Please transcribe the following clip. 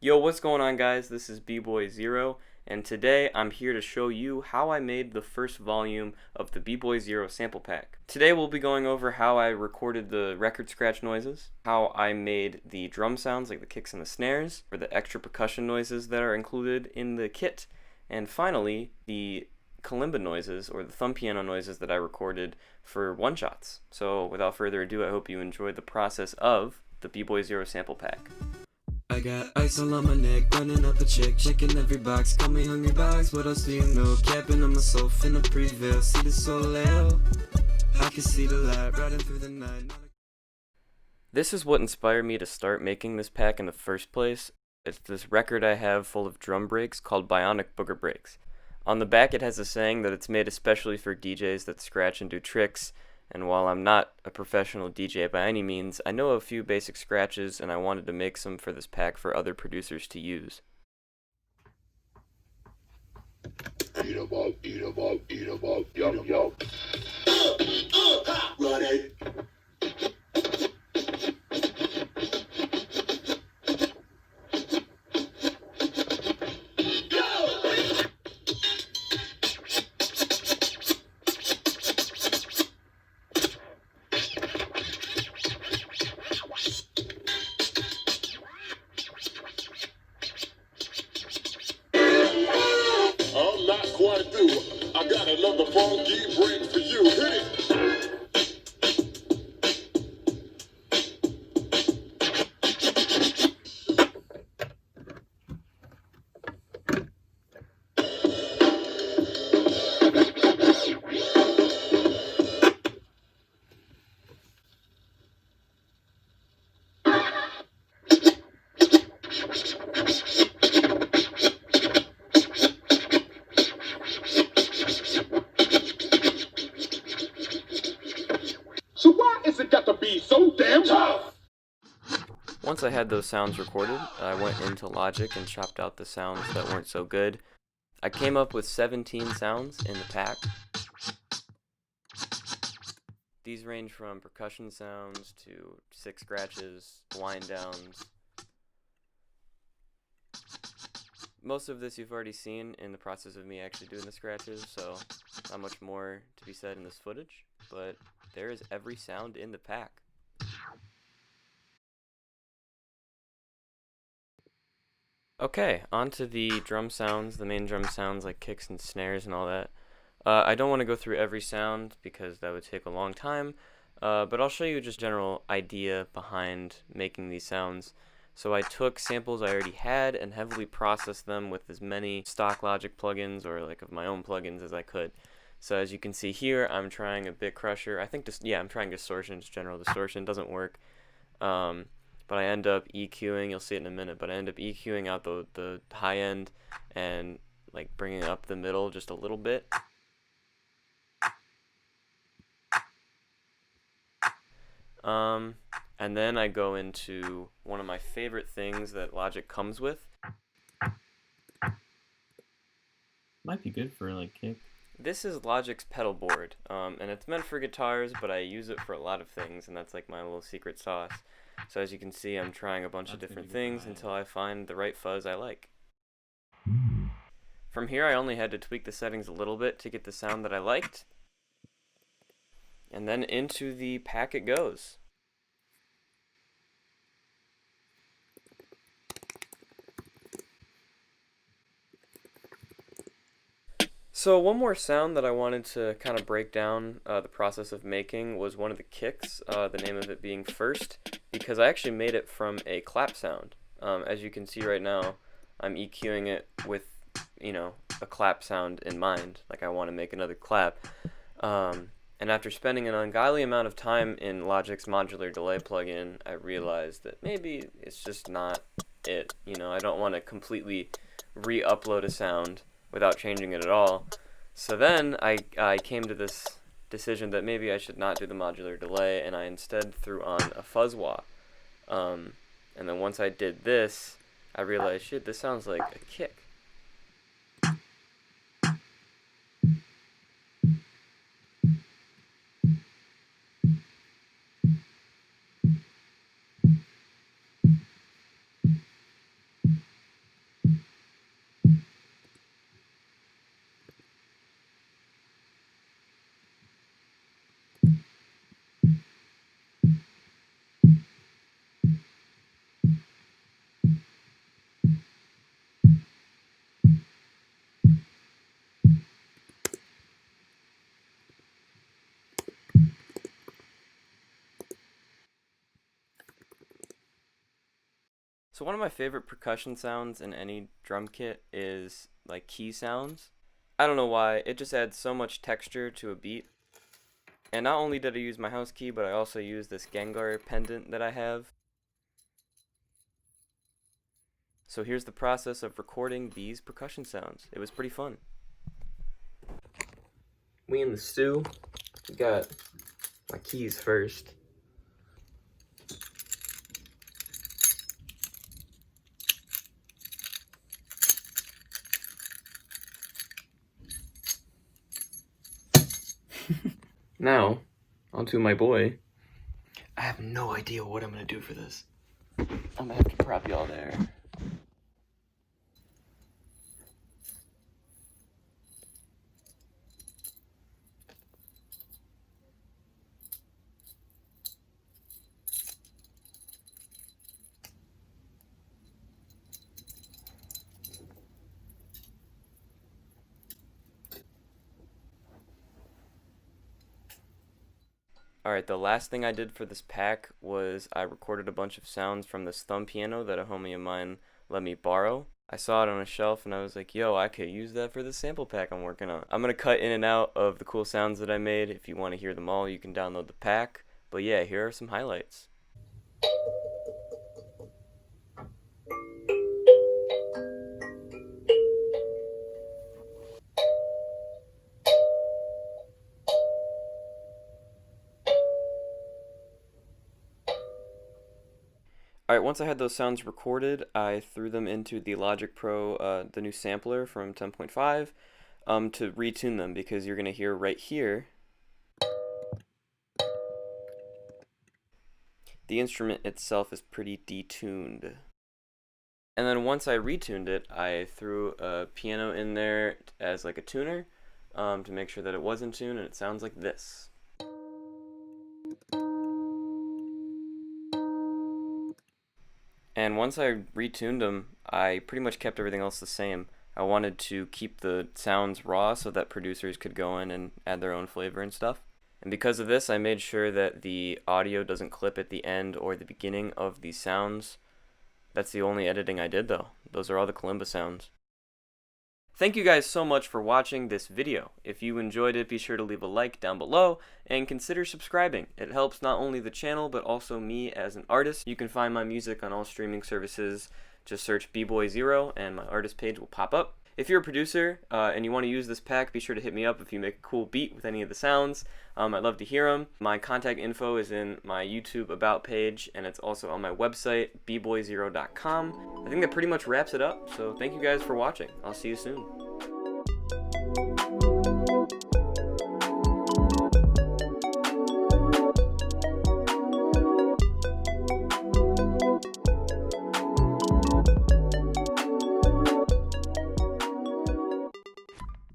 Yo, what's going on, guys? This is BBOY Zero, and today I'm here to show you how I made the first volume of the BBOY Zero sample pack. Today we'll be going over how I recorded the record scratch noises, how I made the drum sounds like the kicks and the snares, or the extra percussion noises that are included in the kit, and finally the Kalimba noises, or the thumb piano noises that I recorded for one-shots. So without further ado, I hope you enjoyed the process of the BBOY Zero sample pack. I got ice all on my neck, running up a check, checking every box. Call me hungry box, what else do you know? Capping on myself in a prevail, see the soleil. I can see the light riding through the night. This is what inspired me to start making this pack in the first place. It's this record I have full of drum breaks called Bionic Booger Breaks. On the back it has a saying that it's made especially for DJs that scratch and do tricks, and while I'm not a professional DJ by any means, I know a few basic scratches and I wanted to make some for this pack for other producers to use. Eat 'em up, eat 'em up, eat 'em up, yum yum. Run it. I'm not quite through. I got another funky break for you. Hit it. So why is it got to be so damn tough? Once I had those sounds recorded, I went into Logic and chopped out the sounds that weren't so good. I came up with 17 sounds in the pack. These range from percussion sounds to 6 scratches, wind downs. Most of this you've already seen in the process of me actually doing the scratches, so not much more to be said in this footage, but there is every sound in the pack. Okay, on to the drum sounds, the main drum sounds like kicks and snares and all that. I don't want to go through every sound because that would take a long time, but I'll show you just general idea behind making these sounds. So I took samples I already had and heavily processed them with as many stock Logic plugins or like of my own plugins as I could. So as you can see here, I'm trying a bit crusher. I think I'm trying distortion, just general distortion. Doesn't work. But I end up EQing, you'll see it in a minute, but I end up EQing out the high end and like bringing up the middle just a little bit. And then I go into one of my favorite things that Logic comes with. Might be good for like kick. This is Logic's pedal board, and it's meant for guitars, but I use it for a lot of things, and that's like my little secret sauce. So as you can see, I'm trying a bunch of different things until I find the right fuzz I like. From here, I only had to tweak the settings a little bit to get the sound that I liked. And then into the pack it goes. So one more sound that I wanted to kind of break down the process of making was one of the kicks, the name of it being First, because I actually made it from a clap sound. As you can see right now, I'm EQing it with, a clap sound in mind, like I want to make another clap. And after spending an ungodly amount of time in Logic's modular delay plugin, I realized that maybe it's just not it. I don't want to completely re-upload a sound without changing it at all. So then I came to this decision that maybe I should not do the modular delay, and I instead threw on a fuzz wah. And then once I did this, I realized, shit, this sounds like a kick. So one of my favorite percussion sounds in any drum kit is like key sounds. I don't know why, it just adds so much texture to a beat. And not only did I use my house key, but I also used this Gengar pendant that I have. So here's the process of recording these percussion sounds. It was pretty fun. We in the stew. We got my keys first. Now, onto my boy. I have no idea what I'm gonna do for this. I'm gonna have to prop y'all there. Alright, the last thing I did for this pack was I recorded a bunch of sounds from this thumb piano that a homie of mine let me borrow. I saw it on a shelf and I was like, yo, I could use that for the sample pack I'm working on. I'm going to cut in and out of the cool sounds that I made. If you want to hear them all, you can download the pack. But yeah, here are some highlights. Alright, once I had those sounds recorded, I threw them into the Logic Pro, the new sampler from 10.5, to retune them, because you're going to hear right here, the instrument itself is pretty detuned. And then once I retuned it, I threw a piano in there as like a tuner, to make sure that it was in tune, and it sounds like this. And once I retuned them, I pretty much kept everything else the same. I wanted to keep the sounds raw so that producers could go in and add their own flavor and stuff. And because of this, I made sure that the audio doesn't clip at the end or the beginning of these sounds. That's the only editing I did though. Those are all the Kalimba sounds. Thank you guys so much for watching this video. If you enjoyed it, be sure to leave a like down below and consider subscribing. It helps not only the channel but also me as an artist. You can find my music on all streaming services. Just search BBOY0 and my artist page will pop up. If you're a producer and you want to use this pack, be sure to hit me up if you make a cool beat with any of the sounds. I'd love to hear them. My contact info is in my YouTube About page, and it's also on my website, bboy0.com. I think that pretty much wraps it up, so thank you guys for watching. I'll see you soon.